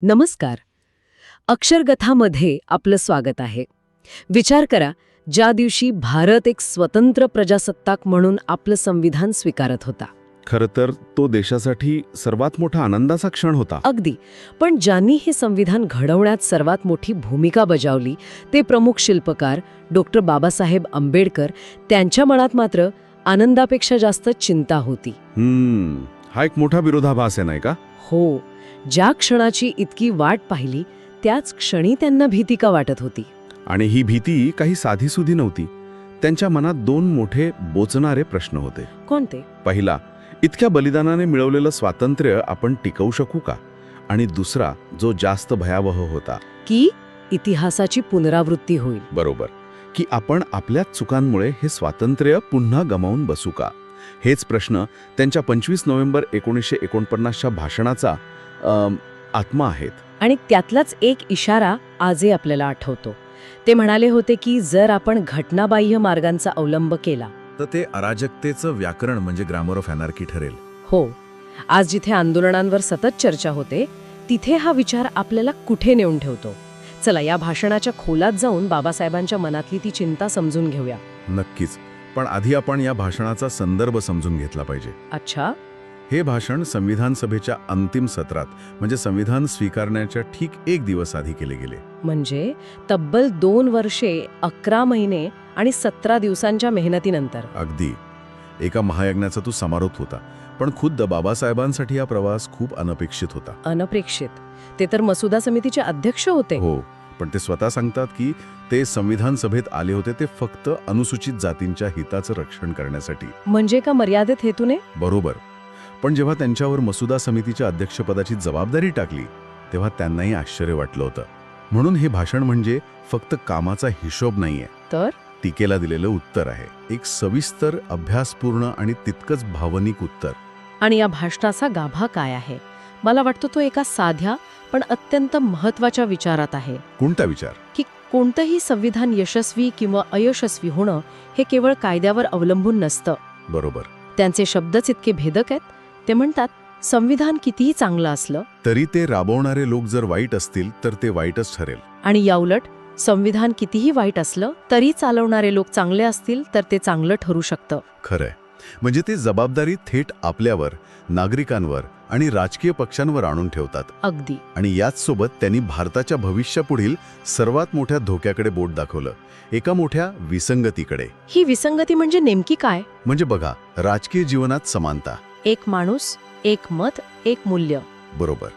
नमस्कार. अक्षरगथामध्ये आपलं स्वागत आहे. विचार करा, ज्या दिवशी भारत एक स्वतंत्र प्रजासत्ताक म्हणून आपलं संविधान स्वीकारत होता. खरं तर तो देशासाठी सर्वात मोठा आनंदाचा क्षण होता. अगदी. पण ज्यांनी हे संविधान घडवण्यात सर्वात मोठी भूमिका बजावली ते प्रमुख शिल्पकार डॉक्टर बाबासाहेब आंबेडकर. त्यांच्या मनात मात्र आनंदापेक्षा जास्त चिंता होती. हा एक मोठा विरोधाभास आहे, नाही का? हो. ज्या क्षणाची इतकी वाट पाहिली त्याच क्षणी त्यांना भीती का वाटत होती. आणि ही भीती काही साधीसुधी नव्हती. त्यांच्या मनात दोन मोठे बोचणारे प्रश्न होते. कोणते? पहिला, इतक्या बलिदानाने मिळवलेलं स्वातंत्र्य आपण टिकवू शकू का? आणि दुसरा, जो जास्त भयावह होता, की इतिहासाची पुनरावृत्ती होईल. बरोबर, की आपण आपल्याच चुकांमुळे हे स्वातंत्र्य पुन्हा गमावून बसू का? हेच प्रश्न त्यांच्या 25 नोव्हेंबर 1949च्या भाषणाचा आत्मा आहेत. आणि त्यातलाच एक इशारा आजही आपल्याला आठवतो. ते म्हणाले होते की जर आपण घटनाबाह्य मार्गांचा अवलंब केला तर ते अराजकतेचं व्याकरण म्हणजे ग्रामर ऑफ अनार्की ठरेल. हो. आज जिथे आंदोलनांवर सतत चर्चा होते तिथे हा विचार आपल्याला कुठे नेऊन ठेवतो. चला या भाषणाच्या खोलात जाऊन बाबासाहेबांच्या मनातली ती चिंता समजून घेऊया. नक्कीच. पण आधी आपण या भाषणाचा संदर्भ समजून घेतला पाहिजे. अच्छा. हे भाषण संविधान सभेच्या अंतिम सत्रात म्हणजे संविधान स्वीकारण्याच्या ठीक एक दिवस आधी केले गेले. म्हणजे तब्बल 2 वर्षे 11 महिने आणि 17 दिवसांच्या मेहनतीनंतर. अगदी. एका महायज्ञाचा तो समारोप होता. पण खुद्द बाबासाहेबांसाठी हा प्रवास खूप अनपेक्षित होता. अनपेक्षित. ते तर मसुदा समितीचे अध्यक्ष होते. हो. पण ते स्वतः सांगतात की ते संविधान सभेत आले होते ते फक्त अनुसूचित जातींच्या हिताचं रक्षण करण्यासाठी. म्हणजे का मर्यादित हेतूने? बरोबर. पण जेव्हा त्यांच्यावर मसुदा समितीच्या अध्यक्षपदाची जबाबदारी टाकली तेव्हा त्यांनाही आश्चर्य वाटलं होतं. म्हणून हे भाषण म्हणजे फक्त कामाचा हिशोब नाहीये, तर टीकेला दिलेलं उत्तर आहे. एक सविस्तर, अभ्यासपूर्ण आणि तितकंच भावनिक उत्तर. आणि या भाषणाचा गाभा काय आहे? मला वाटतं तो एका साध्या पण अत्यंत महत्वाच्या विचारात आहे. कोणता विचार? की कोणतंही संविधान यशस्वी किंवा अयशस्वी होणं हे केवळ कायद्यावर अवलंबून नसतं. बरोबर. त्यांचे शब्दच इतके भेदक आहेत. ते म्हणतात संविधान कितीही चांगलं असलं तरी ते राबवणारे लोक जर वाईट असतील तर ते वाईटच ठरेल. आणि याउलट संविधान कितीही वाईट असलं तरी चालवणारे लोक चांगले असतील तर ते चांगलं ठरू शकतं. खरंय. म्हणजे ते जबाबदारी थेट आपल्यावर, नागरिकांवर आणि राजकीय पक्षांवर आणून ठेवतात. अगदी. आणि याच सोबत त्यांनी भारताच्या भविष्यापुढील सर्वात मोठ्या धोक्याकडे बोट दाखवलं, एका मोठ्या विसंगतीकडे. ही विसंगती म्हणजे नेमकी काय? म्हणजे बघा, राजकीय जीवनात समानता. एक माणूस, एक मत, एक मूल्य. बरोबर.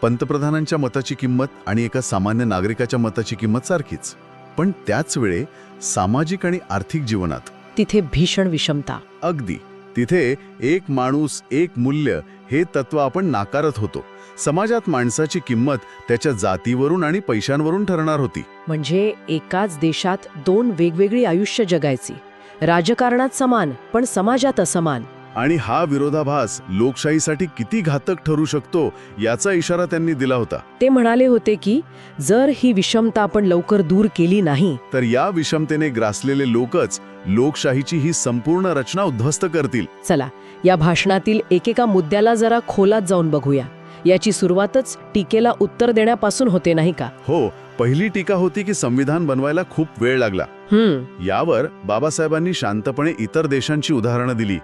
पंतप्रधानांच्या मताची किंमत आणि एका सामान्य नागरिकाच्या मताची किंमत सारखीच. पण त्याच वेळे सामाजिक आणि आर्थिक जीवनात तिथे भीषण विषमता. अगदी. तिथे एक माणूस, एक मूल्य हे तत्व आपण नाकारत होतो. समाजात माणसाची किंमत त्याच्या जातीवरून आणि पैशांवरून ठरणार होती. म्हणजे एकाच देशात 2 वेगवेगळी आयुष्य जगायची. राजकारणात समान पण समाजात असमान. आणि हा विरोधाभास लोकशाहीसाठी किती घातक ठरू शकतो याचा इशारा त्यांनी दिला होता. ते म्हणाले होते की जर ही विषमता आपण लवकर दूर केली नाही तर या विषमतेने ग्रासलेले लोकच लोकशाहीची ही संपूर्ण रचना उद्ध्वस्त करतील. चला या भाषणातील एकेका मुद्द्याला जरा खोलात जाऊन बघूया. याची सुरुवातच टीकेला उत्तर देण्यापासून होते, नाही का? हो. पहिली टीका होती की संविधान बनवायला खूप वेळ लागला. यावर बाबासाहेबांनी शांतपणे इतर देशांची उदाहरणं दिली.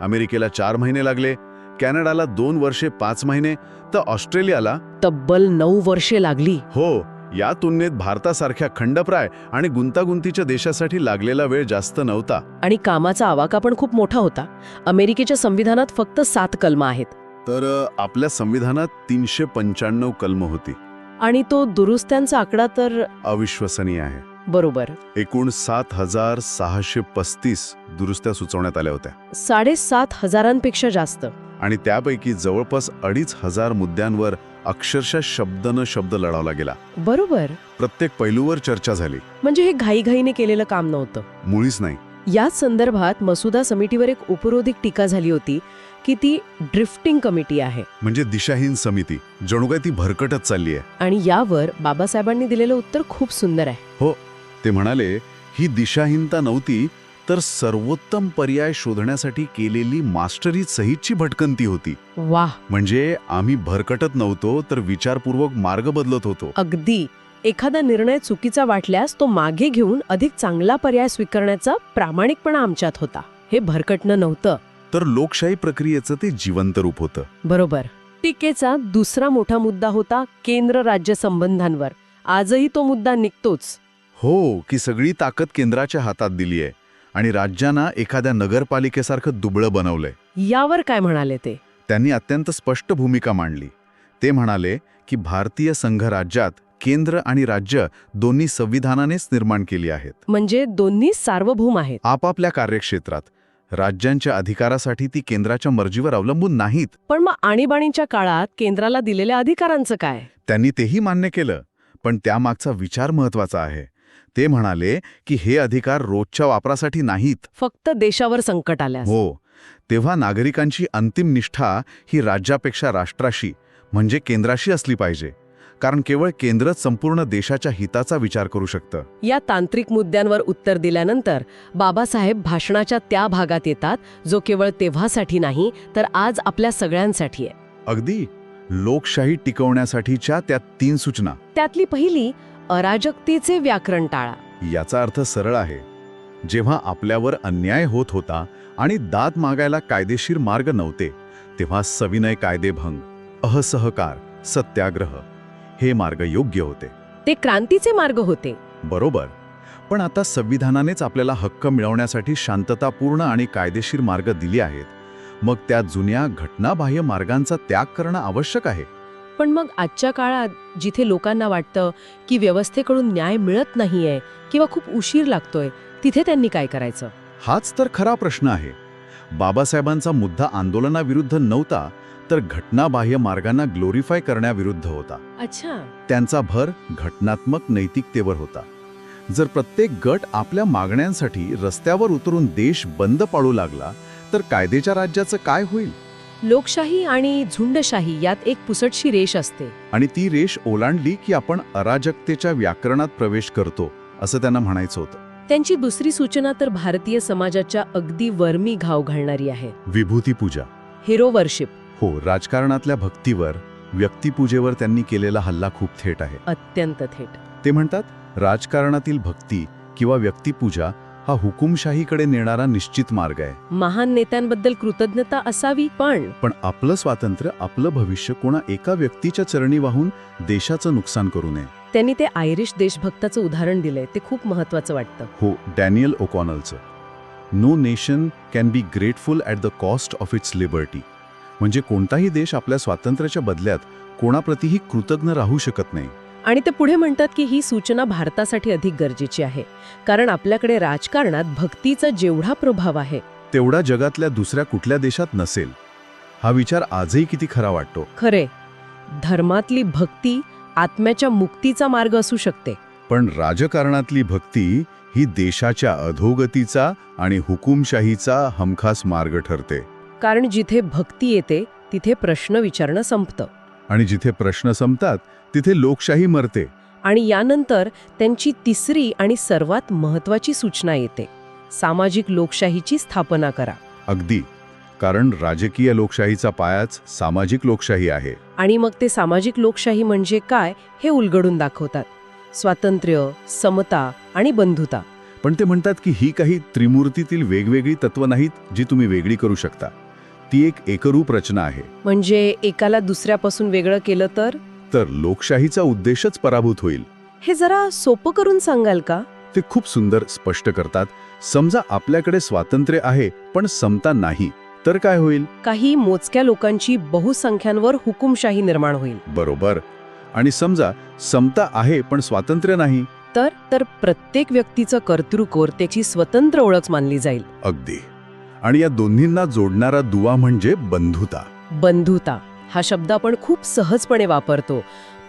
अमेरिकेला 4 महिने लागले, कॅनडाला 2 वर्षे 5 महिने, तर ऑस्ट्रेलियाला तब्बल 9 वर्षे लागली. हो. या तुलनेत भारतासारख्या खंडप्राय आणि गुंतागुंतीच्या देशासाठी लागलेला वेळ जास्त नव्हता. आणि कामाचा आवाका पण खूप मोठा होता. अमेरिकेच्या संविधानात फक्त 7 कलमं आहेत. तर आपल्या संविधानात 395 कलमं होती. आणि तो दुरुस्त्यांचा आकडा तर अविश्वसनीय आहे. बरोबर. एकूण 7,635 दुरुस्त्या सुचवण्यात आल्या होत्या. 7,500 जास्त. आणि त्यापैकी जवळपास 2,500 मुद्द्यांवर अक्षरशः शब्द न शब्द लढवला गेला. बरोबर. प्रत्येक पैलूवर चर्चा झाली. म्हणजे हे घाईघाईने केलेलं काम नव्हतं. मुळीच नाही. याच संदर्भात मसुदा समितीवर एक उपरोधिक टीका झाली होती की ती ड्रिफ्टिंग कमिटी आहे. म्हणजे दिशाहीन समिती. जणू काय ती भरकटत चालली आहे. आणि यावर बाबासाहेबांनी दिलेलं उत्तर खूप सुंदर आहे. हो. ते म्हणाले ही दिशाहीनता नव्हती तर सर्वोत्तम पर्याय शोधण्यासाठी केलेली मास्टरी सहितची भटकंती होती. वाह, म्हणजे आम्ही भरकटत नव्हतो, तर विचारपूर्वक मार्ग बदलत होतो. अगदी. एखादा निर्णय चुकीचा वाटल्यास तो मागे घेऊन अधिक चांगला पर्याय स्वीकारण्याचा प्रामाणिकपणा आमच्यात होता. हे भरकटणं नव्हतं. तर लोकशाही प्रक्रियेचं ते जिवंत रूप होतं. बरोबर. टीकेचा दुसरा मोठा मुद्दा होता केंद्र राज्य संबंधांवर. आजही तो मुद्दा निघतोच. हो, की सगळी ताकद केंद्राच्या हातात दिली आहे आणि राज्यांना एखाद्या नगरपालिकेसारखं दुबळं बनवलंय. यावर काय म्हणाले ते? त्यांनी अत्यंत स्पष्ट भूमिका मांडली. ते म्हणाले की भारतीय संघराज्यात केंद्र आणि राज्य दोन्ही संविधानानेच निर्माण केली आहेत. म्हणजे दोन्ही सार्वभौम आहेत. आपापल्या कार्यक्षेत्रात राज्यांच्या अधिकारासाठी ती केंद्राच्या मर्जीवर अवलंबून नाहीत. पण मग आणीबाणीच्या काळात केंद्राला दिलेल्या अधिकारांचं काय? त्यांनी तेही मान्य केलं, पण त्यामागचा विचार महत्वाचा आहे. ते म्हणाले की हे अधिकार रोजच्या वापरासाठी नाहीत. फक्त देशावर संकट आल्यास. हो, तेव्हा नागरिकांची अंतिम निष्ठा ही राज्यापेक्षा राष्ट्राशी म्हणजे केंद्राशी असली पाहिजे. कारण केवळ केंद्रच संपूर्ण देशाच्या हिताचा विचार करू शकतं. या तांत्रिक मुद्द्यांवर उत्तर दिल्यानंतर बाबासाहेब भाषणाच्या त्या भागात येतात जो केवळ तेव्हासाठी नाही तर आज आपल्या सगळ्यांसाठी आहे. अगदी लोकशाही टिकवण्यासाठीच्या त्या 3 सूचना. त्यातली पहिली, अराजकतेचे व्याकरण टाळा. याचा अर्थ सरळ आहे. जेव्हा आपल्यावर अन्याय होत होता आणि दाद मागायला कायदेशीर मार्ग नव्हते, तेव्हा सविनय कायदेभंग, असहकार, सत्याग्रह हे मार्ग योग्य होते. ते क्रांतीचे मार्ग होते. बरोबर. पण आता संविधानानेच आपल्याला हक्क मिळवण्यासाठी शांततापूर्ण आणि कायदेशीर मार्ग दिले आहेत. मग त्या जुन्या घटनाबाह्य मार्गांचा त्याग करणं आवश्यक आहे. पण मग आजच्या काळात जिथे लोकांना वाटतं की व्यवस्थेकडून न्याय मिळत नाहीये किंवा खूप उशीर लागतोय, तिथे त्यांनी काय करायचं? हाच तर खरा प्रश्न आहे. बाबासाहेबांचा मुद्दा आंदोलनाविरुद्ध नव्हता, तर घटनाबाह्य मार्गांना ग्लोरीफाय करण्याविरुद्ध होता. अच्छा. त्यांचा भर घटनात्मक नैतिकतेवर होता. जर प्रत्येक गट आपल्या मागण्यांसाठी रस्त्यावर उतरून देश बंद पाडू लागला, तर कायद्याच्या राज्याचं काय होईल? लोकशाही आणि झुंडशाही यात एक पुसटशी रेष असते. आणि ती रेष ओलांडली की आपण अराजकतेच्या व्याकरणात प्रवेश करतो, असं त्यांना म्हणायचं होतं. त्यांची दुसरी सूचना तर भारतीय समाजाच्या अगदी वर्मी घाव घालणारी आहे. विभूती पूजा. Hero worship. हो, राजकारणातल्या भक्तीवर, व्यक्तिपूजेवर त्यांनी केलेला हल्ला खूप थेट आहे. अत्यंत थेट. ते म्हणतात, राजकारणातील भक्ती किंवा व्यक्तिपूजा हा हुकुमशाहीकडे नेणारा निश्चित मार्ग आहे. महान नेत्यांबद्दल कृतज्ञता असावी, पण आपलं स्वातंत्र्य, आपलं भविष्य कोणा एका व्यक्तीच्या चरणी वाहून देशाचं नुकसान करू नये. त्यांनी ते आयरिश देशभक्ताचं उदाहरण दिलंय. ते खूप महत्वाचं वाटतं. हो, डॅनियल ओकॉनलचं. No nation can be grateful at the cost of its liberty. म्हणजे कोणताही देश आपल्या स्वातंत्र्याच्या बदल्यात कोणाप्रतीही कृतज्ञ राहू शकत नाही. आणि ते पुढे म्हणतात की ही सूचना भारतासाठी अधिक गरजेची आहे, कारण आपल्याकडे राजकारणात भक्तीचा जेवढा प्रभाव आहे तेवढा जगातल्या दुसऱ्या कुठल्या देशात नसेल. हा विचार आजही किती खरा वाटतो. खरे, धर्मातली भक्ती आत्म्याच्या मुक्तीचा मार्ग असू शकते, पण राजकारणातली भक्ती ही देशाच्या अधोगतीचा आणि हुकुमशाहीचा हमखास मार्ग ठरते. कारण जिथे भक्ती येते तिथे प्रश्न विचारणं संपतं. आणि जिथे प्रश्न संपतात तिथे लोकशाही मरते. आणि यानंतर त्यांची तिसरी आणि सर्वात महत्वाची सूचना येते, सामाजिक लोकशाहीची स्थापना करा. अगदी. कारण राजकीय लोकशाहीचा पायाच सामाजिक लोकशाही आहे. आणि मग ते सामाजिक लोकशाही म्हणजे काय हे उलगडून दाखवतात. स्वातंत्र्य, समता आणि बंधुता. पण ते म्हणतात की ही काही त्रिमूर्तीतील वेगवेगळी तत्व नाहीत जी तुम्ही वेगळी करू शकता. ती एक एकरूप रचना आहे. म्हणजे एकाला दुसऱ्यापासून वेगळं केलं तर लोकशाहीचा उद्देशच पराभूत होईल. हे जरा सोपं करून सांगाल का? ते खूप सुंदर स्पष्ट करतात. समजा आपल्याकडे स्वातंत्र्य आहे पण समता नाही, तर काय होईल? काही मोजक्या लोकांची बहुसंख्यांवर हुकुमशाही निर्माण होईल. बरोबर. आणि समजा समता आहे पण स्वातंत्र्य नाही, तर प्रत्येक व्यक्तीचं कर्तृत्व त्याची स्वतंत्र ओळख मानली जाईल. अगदी. आणि या दोन्हींना जोडणारा दुवा म्हणजे बंधुता. बंधुता हा शब्द आपण खूप सहजपणे वापरतो,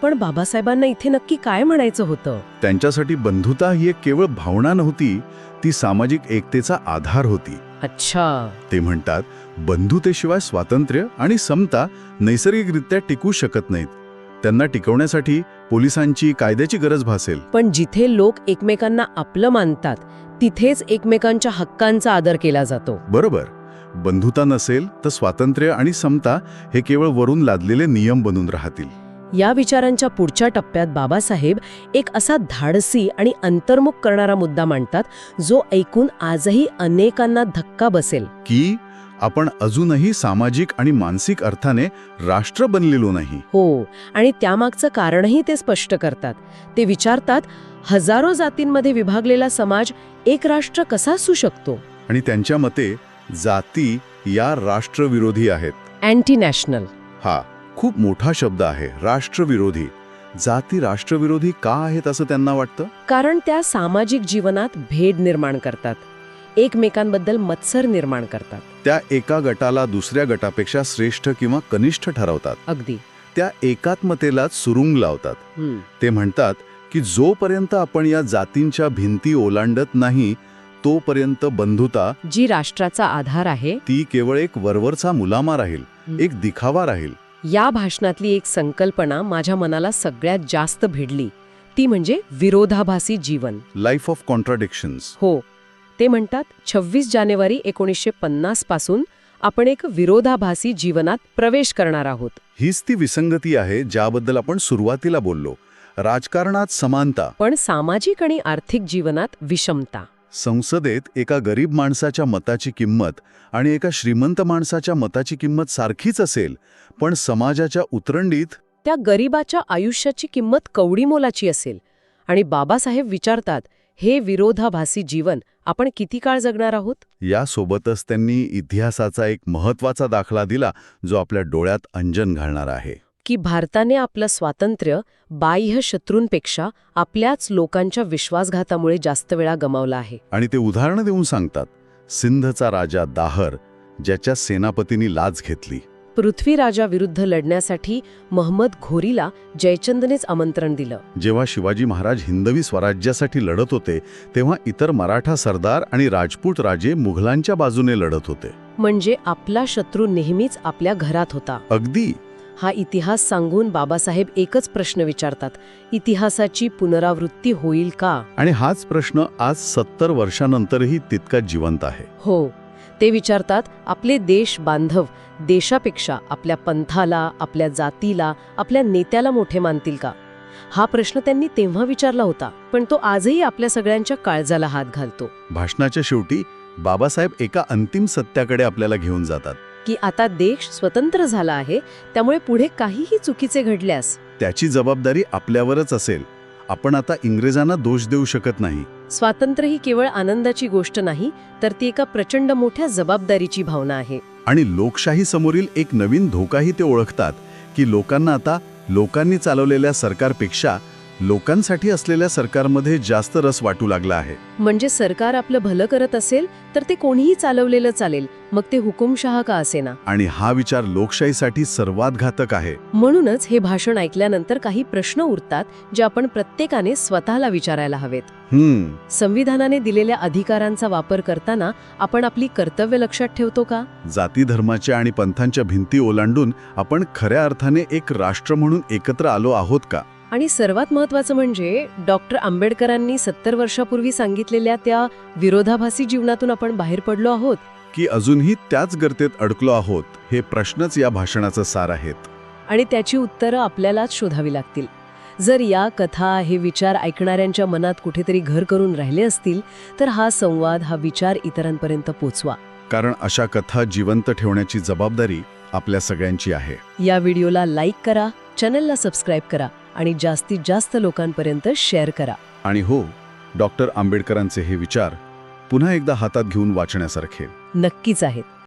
पण बाबासाहेबांना इथे नक्की काय म्हणायचं होतं? त्यांच्यासाठी बंधुता ही एक केवळ भावना नव्हती, ती सामाजिक एकतेचा आधार होती. अच्छा. ते म्हणतात, बंधुतेशिवाय स्वातंत्र्य आणि समता नैसर्गिकरित्या टिकू शकत नाहीत. त्यांना टिकवण्यासाठी पोलिसांची कायद्याची गरज भासेल. पण जिथे लोक एकमेकांना आपलं मानतात तिथेच एकमेकांच्या हक्कांचा आदर केला जातो. बरोबर. बंधुता नसेल तर स्वातंत्र्य आणि समता हे केवळ वरून लादलेले नियम बनून राहतील. या विचारांच्या पुढच्या टप्प्यात बाबासाहेब एक असा धाडसी आणि अंतर्मुख करणारा मुद्दा मांडतात जो ऐकून आजही अनेकांना धक्का बसेल. की आपण अजूनही सामाजिक आणि मानसिक अर्थाने राष्ट्र बनलेलो नाही. हो, आणि त्यामागचं कारणही ते स्पष्ट करतात. ते विचारतात, हजारो जातींमध्ये विभागलेला समाज एक राष्ट्र कसा असू शकतो? आणि त्यांच्या मते जाती या राष्ट्रविरोधी आहेत. Anti national. हा खूप मोठा शब्द आहे, राष्ट्रविरोधी. जाती राष्ट्रविरोधी का आहेत असं त्यांना वाटतं? कारण त्या सामाजिक जीवनात भेद निर्माण करतात, एकमेकांबद्दल मत्सर निर्माण करतात. त्या एका गटाला दुसऱ्या गटापेक्षा श्रेष्ठ किंवा कनिष्ठ ठरवतात. अगदी. त्या एकात्मतेलाच सुरुंग लावतात. ते म्हणतात की जोपर्यंत आपण या जातींच्या भिंती ओलांडत नाही तोपर्यंत बंधुता, जी राष्ट्राचा आधार आहे, ती केवळ एक वरवरचा मुलामा राहील, एक दिखावा राहील. या भाषणातली एक संकल्पना माझ्या मनाला सगळ्यात जास्त भिडली. ती म्हणजे विरोधाभासी जीवन. Life of कॉन्ट्राडिक्शन्स. हो, ते म्हणतात 26 जानेवारी 1950 पासून आपण एक विरोधाभासी जीवनात प्रवेश करणार आहोत. हीच ती विसंगती आहे ज्याबद्दल आपण सुरुवातीला बोललो. राजकारणात समानता, पण सामाजिक आणि आर्थिक जीवनात विषमता. संसदेत एका गरीब माणसाच्या मताची किंमत आणि एका श्रीमंत माणसाच्या मताची किंमत सारखीच असेल, पण समाजाच्या उतरंडीत त्या गरीबाच्या आयुष्याची किंमत कवडी मोलाची असेल. आणि बाबासाहेब विचारतात, हे विरोधाभासी जीवन आपण किती काळ जगणार आहोत? यासोबतच त्यांनी इतिहासाचा एक महत्त्वाचा दाखला दिला जो आपल्या डोळ्यात अंजन घालणारा आहे. की भारताने आपलं स्वातंत्र्य बाह्य शत्रूंपेक्षा आपल्याच लोकांच्या विश्वासघातामुळे जास्त वेळा गमावला आहे. आणि ते उदाहरण देऊन सांगतात. सिंधचा राजा दाहर, ज्याच्या सेनापतींनी लाच घेतली. पृथ्वीराजा विरुद्ध लढण्यासाठी महम्मद घोरीला जयचंदनेच आमंत्रण दिलं. जेव्हा शिवाजी महाराज हिंदवी स्वराज्यासाठी लढत होते तेव्हा इतर मराठा सरदार आणि राजपूत राजे मुघलांच्या बाजूने लढत होते. म्हणजे आपला शत्रू नेहमीच आपल्या घरात होता. अगदी. हा इतिहास सांगून बाबासाहेब एकच प्रश्न विचारतात, इतिहासाची पुनरावृत्ती होईल का? आणि हाच प्रश्न आज 70 वर्षांनंतरही तितकाच जिवंत आहे. हो, ते विचारतात, आपले देश बांधव देशापेक्षा आपल्या पंथाला, आपल्या जातीला, आपल्या नेत्याला मोठे मानतील का? हा प्रश्न त्यांनी तेव्हा विचारला होता, पण तो आजही आपल्या सगळ्यांच्या काळजाला हात घालतो. भाषणाच्या शेवटी बाबासाहेब एका अंतिम सत्याकडे आपल्याला घेऊन जातात. की आता देश स्वतंत्र झाला आहे, त्यामुळे पुढे काहीही चुकीचे घडल्यास त्याची जबाबदारी आपल्यावरच असेल. आपण आता इंग्रजांना दोष देऊ शकत नाही. स्वातंत्र्य ही केवळ आनंदाची गोष्ट नाही, तर ती एका प्रचंड मोठ्या जबाबदारीची भावना आहे. आणि लोकशाही समोरील एक नवीन धोकाही ते ओळखतात की लोकांना आता लोकांनी चालवलेल्या सरकारपेक्षा लोकांसाठी असलेल्या सरकारमध्ये जास्त रस वाटू लागला आहे. म्हणजे सरकार आपलं भलं करत असेल तर ते कोणीही चालवलेलं चालेल, मग ते हुकुमशहा का असेना. आणि हा विचार लोकशाहीसाठी सर्वात घातक आहे. म्हणूनच हे भाषण ऐकल्यानंतर काही प्रश्न उरतात जे आपण प्रत्येकाने स्वतःला विचारायला हवेत. संविधानाने दिलेल्या अधिकारांचा वापर करताना आपण आपली कर्तव्य लक्षात ठेवतो का? जाती धर्माच्या आणि पंथांच्या भिंती ओलांडून आपण खऱ्या अर्थाने एक राष्ट्र म्हणून एकत्र आलो आहोत का? आणि सर्वात महत्त्वाचं म्हणजे डॉक्टर आंबेडकरांनी 70 वर्षापूर्वी सांगितलेल्या त्या विरोधाभासी जीवनातून आपण बाहेर पडलो आहोत की अजूनही त्याच गर्तेत अडकलो आहोत? हे प्रश्नच या भाषणाचं सार आहेत. आणि त्याची उत्तरं आपल्यालाच शोधावी लागतील. जर या कथा, हे विचार ऐकणाऱ्यांच्या मनात कुठेतरी घर करून राहिले असतील तर हा संवाद, हा विचार इतरांपर्यंत पोचवा. कारण अशा कथा जिवंत ठेवण्याची जबाबदारी आपल्या सगळ्यांची आहे. या व्हिडिओला लाईक करा, चॅनलला सबस्क्राईब करा आणि जास्तीत जास्त लोकांपर्यंत शेअर करा. आणि हो, डॉक्टर आंबेडकरांचे हे विचार पुन्हा एकदा हातात घेऊन वाचण्यासारखे नक्कीच आहेत.